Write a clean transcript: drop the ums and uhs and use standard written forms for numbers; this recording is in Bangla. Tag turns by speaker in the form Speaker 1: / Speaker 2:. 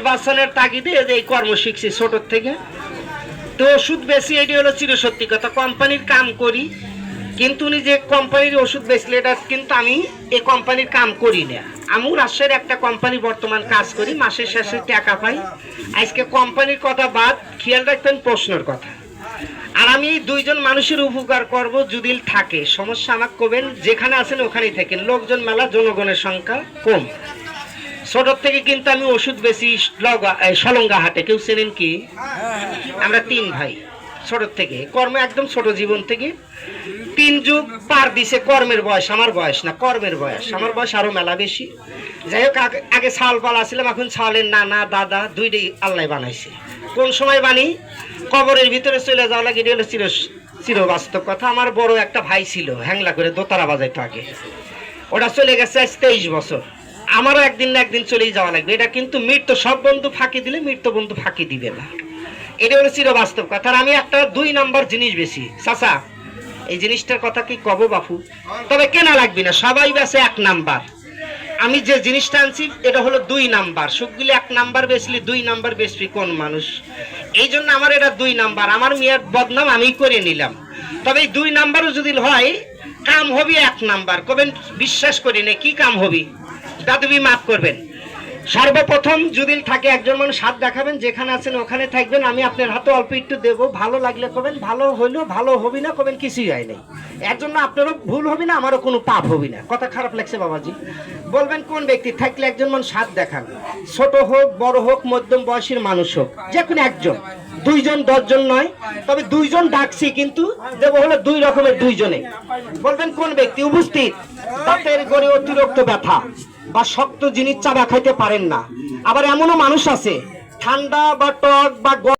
Speaker 1: বাঁচানোর তাগিদে এই কর্ম শিখছি ছোট থেকে। তো ওষুধ বেশি, এটি হলো চিরসত্যি কথা। কোম্পানির কাম করি, কিন্তু উনি যে কোম্পানির ওষুধ বেচলে এটা কিন্তু আমি এই কোম্পানির কাম করি না। আমি রাজশাহীর একটা কোম্পানি বর্তমান কাজ করি, মাসের শেষে টাকা পাই। আজকে কোম্পানির কথা বাদ, খেয়াল রাখবেন প্রশ্নের কথা। আর আমি দুইজন মানুষের উপকার করব যদি থাকে, সমস্যা আমাকে কবেন, যেখানে আছেন ওখানেই থাকেন। লোকজন মেলা, জনগণের সংখ্যা কম। ছোট থেকে কিন্তু আমি ওষুধ বেশি সলঙ্গা হাটে, কেউ চেনেন কি? আমরা তিন ভাই ছোট থেকে, কর্ম একদম ছোট জীবন থেকে 3 যুগ পার দিছে। কর্মের বয়স, আমার বয়স না, কর্মের বয়স। আমার বয়স আরো মেলা বেশি। যাই হোক, আগে ছাল পাল আসছিলাম, এখন ছালের নানা দাদা দুইটাই আল্লাহ বানাইছে। কোন সময় বানি? কবরের ভিতরে চলে যাওয়া লাগে, এটা হলো চির বাস্তব কথা। আমার বড় একটা ভাই ছিল, হ্যাংলা করে দোতারা বাজাইতো আগে, ওটা চলে গেছে আজ 23 বছর। আমারও একদিন না একদিন চলেই যাওয়া লাগবে। এটা কিন্তু মৃত্যু, সব বন্ধু ফাঁকি দিলে মৃত্যু বন্ধু ফাঁকি দিবে না, এটা হলো চির বাস্তব কথা। আর আমি একটা 2 নাম্বার জিনিস বেশি, চাচা এই জিনিসটার কথা কি কব বাপু? তবে কেনা লাগবে না, সবাই বেছে 1 নাম্বার। আমি যে জিনিসটা আনছি এটা হলো 2 নাম্বার। সুখগুলি 1 নাম্বার বেচলি 2 নাম্বার বেচবি কোন মানুষ? এই জন্য আমার এটা 2 নাম্বার। আমার মেয়ের বদনাম আমি করে নিলাম। তবে এই 2 নাম্বারও যদি হয়, কাম হবে 1 নাম্বার। কবেন বিশ্বাস করি না, কি কাম হবে? দাদুবি মাফ করবেন। সর্বপ্রথম যদি থাকে একজন মানুষ হাত দেখাবেন, যেখানে আছেন ওখানে থাকবেন। আমি আপনার হাতে অল্প একটু দেবো, ভালো লাগলে কবেন, ভালো হইলো, ভালো হবি না কবেন কিছুই হয় নাই। এর জন্য আপনারও ভুল হবি না, আমারও কোনো পাপ হবি না। কথা খারাপ লাগছে বাবাজি? বলবেন কোন ব্যক্তি থাকলে একজন মানুষ হাত দেখান, ছোট হোক বড় হোক মধ্যম বয়সের মানুষ হোক, যে কোনো একজন। 2 জন 10 জন নয়, তবে 2 জন ডাকছি, কিন্তু দেবো হলো 2 রকমের 2 জনে। বলবেন কোন ব্যক্তি উপস্থিত দাঁতের গড়ে অতিরিক্ত ব্যথা বা শক্ত জিনিস চাবা খাইতে পারেন না। আবার এমনও মানুষ আছে ঠান্ডা বা টক বা